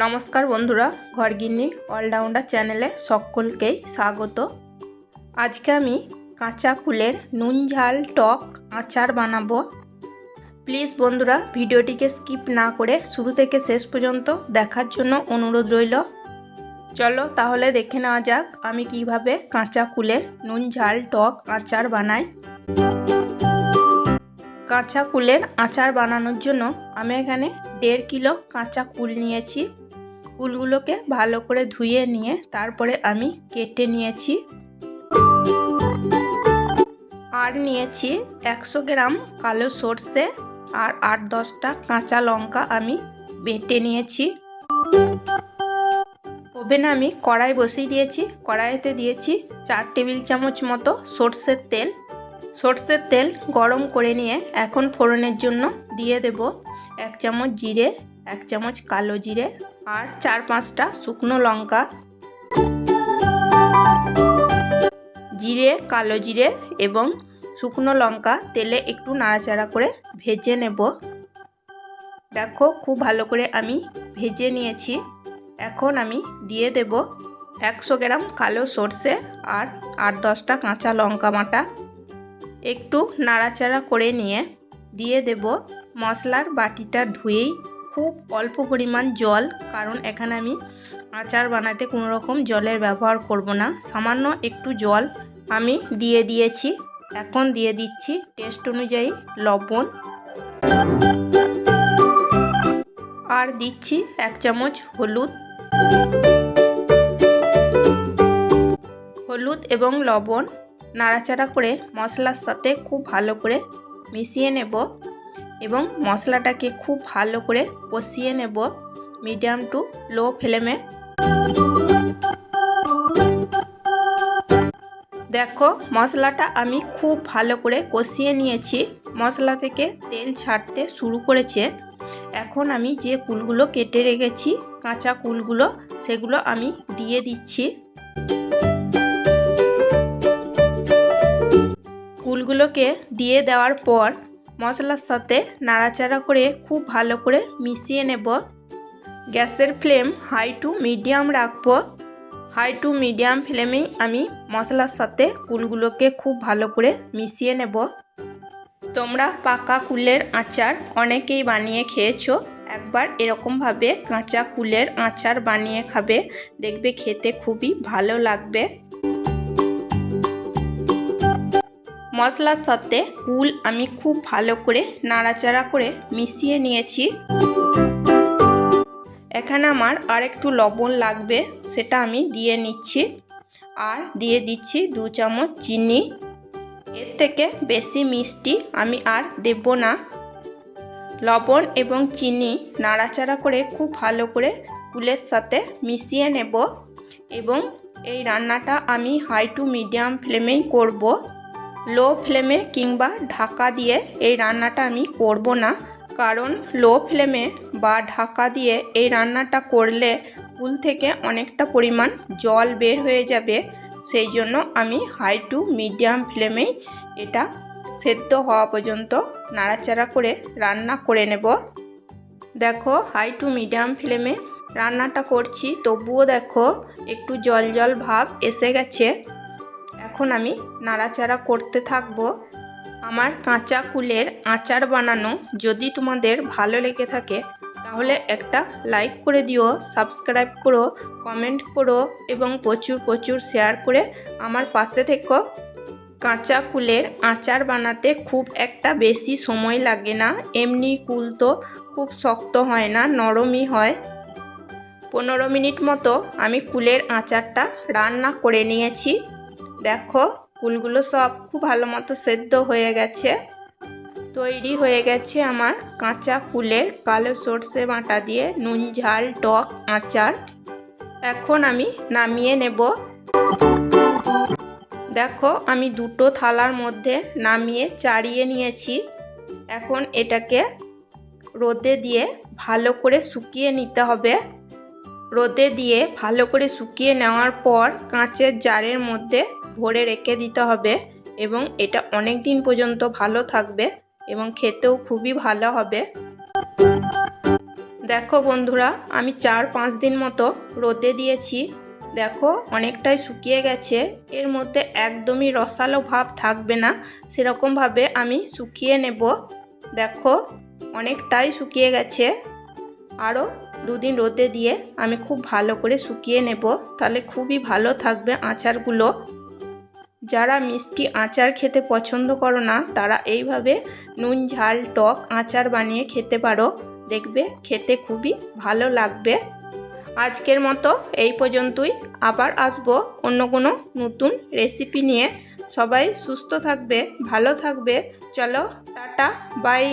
নমস্কার বন্ধুরা, ঘরগিন্নি অলরাউন্ডার চ্যানেলে সকলকেই স্বাগত। আজকে আমি কাঁচা কুলের নুন ঝাল টক আচার বানাবো। প্লিজ বন্ধুরা ভিডিওটিকে স্কিপ না করে শুরু থেকে শেষ পর্যন্ত দেখার জন্য অনুরোধ রইল। চলো তাহলে দেখে নেওয়া যাক আমি কিভাবে কাঁচা কুলের নুন ঝাল টক আচার বানাই। কাঁচা কুলের আচার বানানোর জন্য আমি এখানে 1.5 কিলো কাঁচা কুল নিয়েছি। কুলগুলোকে ভালো করে ধুয়ে নিয়ে তারপরে আমি কেটে নিয়েছি। আর নিয়েছি 100 গ্রাম কালো সর্ষে আর 8-10টা কাঁচা লঙ্কা আমি বেটে নিয়েছি। ওভেনে আমি কড়াই বসিয়ে দিয়েছি। কড়াইতে দিয়েছি 4 টেবিল চামচ মতো সর্ষের তেল। সর্ষের তেল গরম করে নিয়ে এখন ফোড়নের জন্য দিয়ে দেব 1 চামচ জিরে, 1 চামচ কালো জিরে আর 4-5টা শুকনো লঙ্কা। জিরে, কালো জিরে এবং শুকনো লঙ্কা তেলে একটু নাড়াচাড়া করে ভেজে নেব। দেখো খুব ভালো করে আমি ভেজে নিয়েছি। এখন আমি দিয়ে দেব 100 গ্রাম কালো সর্ষে আর 8-10টা কাঁচা লঙ্কা বাটা। একটু নাড়াচাড়া করে নিয়ে দিয়ে দেব মশলার বাটিটা ধুয়েই খুব অল্প পরিমাণ জল, কারণ এখানে আমি আচার বানাতে কোনো রকম জলের ব্যবহার করব না। সামান্য একটু জল আমি দিয়ে দিয়েছি। এখন দিয়ে দিচ্ছি টেস্ট অনুযায়ী লবণ আর দিচ্ছি 1 চামচ হলুদ এবং লবণ নাড়াচাড়া করে মশলার সাথে খুব ভালো করে মিশিয়ে নেব এবং মশলাটাকে খুব ভালো করে কষিয়ে নেব মিডিয়াম টু লো ফ্লেমে। দেখো মশলাটা আমি খুব ভালো করে কষিয়ে নিয়েছি। মশলা থেকে তেল ছাড়তে শুরু করেছে। এখন আমি যে কুলগুলো কেটে রেখেছি কাঁচা কুলগুলো, সেগুলো আমি দিয়ে দিচ্ছি। কুলগুলোকে দিয়ে দেওয়ার পর মশলার সাথে নাড়াচাড়া করে খুব ভালো করে মিশিয়ে নেব। গ্যাসের ফ্লেম হাই টু মিডিয়াম রাখবো। হাই টু মিডিয়াম ফ্লেমেই আমি মশলার সাথে কুলগুলোকে খুব ভালো করে মিশিয়ে নেব। তোমরা পাকা কুলের আচার অনেকেই বানিয়ে খেয়েছো। একবার এরকমভাবে কাঁচা কুলের আচার বানিয়ে খাবে, দেখবে খেতে খুবই ভালো লাগবে। মশলার সাথে কুল আমি খুব ভালো করে নাড়াচাড়া করে মিশিয়ে নিয়েছি। এখানে আমার আর একটু লবণ লাগবে, সেটা আমি দিয়ে নিচ্ছি। আর দিয়ে দিচ্ছি 2 চামচ চিনি। এর থেকে বেশি মিষ্টি আমি আর দেব না। লবণ এবং চিনি নাড়াচাড়া করে খুব ভালো করে কুলের সাথে মিশিয়ে নেব এবং এই রান্নাটা আমি হাই টু মিডিয়াম ফ্লেমেই করব। লো ফ্লেমে কিংবা ঢাকা দিয়ে এই রান্নাটা আমি করব না, কারণ লো ফ্লেমে বা ঢাকা দিয়ে এই রান্নাটা করলে কুল থেকে অনেকটা পরিমাণ জল বের হয়ে যাবে। সেই জন্য আমি হাই টু মিডিয়াম ফ্লেমেই এটা সেদ্ধ হওয়া পর্যন্ত নাড়াচাড়া করে রান্না করে নেব। দেখো হাই টু মিডিয়াম ফ্লেমে রান্নাটা করছি, তবুও দেখো একটু জল জল ভাব এসে গেছে। এখন আমি নাড়াচাড়া করতে থাকবো। আমার কাঁচা কুলের আচার বানানো যদি তোমাদের ভালো লেগে থাকে তাহলে একটা লাইক করে দিও, সাবস্ক্রাইব করো, কমেন্ট করো এবং প্রচুর প্রচুর শেয়ার করে আমার পাশে থেকো। কাঁচা কুলের আচার বানাতে খুব একটা বেশি সময় লাগে না। এমনি কুল তো খুব শক্ত হয় না, নরমই হয়। 15 মিনিট মতো আমি কুলের আচারটা রান্না করে নিয়েছি। দেখো কুলগুলো সব খুব ভালো মতো সেদ্ধ হয়ে গেছে। তৈরি হয়ে গেছে আমার কাঁচা কুলের কালো সর্ষে বাটা দিয়ে নুন ঝাল টক আচার। এখন আমি নামিয়ে নেব। দেখো আমি 2টো থালার মধ্যে নামিয়ে চাড়িয়ে নিয়েছি। এখন এটাকে রোদে দিয়ে ভালো করে শুকিয়ে নিতে হবে। রোদে দিয়ে ভালো করে শুকিয়ে নেওয়ার পর কাঁচের জারের মধ্যে ভরে রেখে দিতে হবে এবং এটা অনেক দিন পর্যন্ত ভালো থাকবে এবং খেতেও খুবই ভালো হবে। দেখো বন্ধুরা, আমি 4-5 দিন মতো রোদে দিয়েছি। দেখো অনেকটাই শুকিয়ে গেছে। এর মধ্যে একদমই রসালো ভাব থাকবে না, সেরকমভাবে আমি শুকিয়ে নেব। দেখো অনেকটাই শুকিয়ে গেছে। আরও 2 দিন রোদে দিয়ে আমি খুব ভালো করে শুকিয়ে নেব, তাহলে খুবই ভালো থাকবে আচারগুলো। যারা মিষ্টি আচার খেতে পছন্দ করো না, তারা এইভাবে নুন ঝাল টক আচার বানিয়ে খেতে পারো, দেখবে খেতে খুবই ভালো লাগবে। আজকের মতো এই পর্যন্তই। আবার আসবো অন্য কোনো নতুন রেসিপি নিয়ে। সবাই সুস্থ থাকবে, ভালো থাকবে। চলো টাটা, বাই।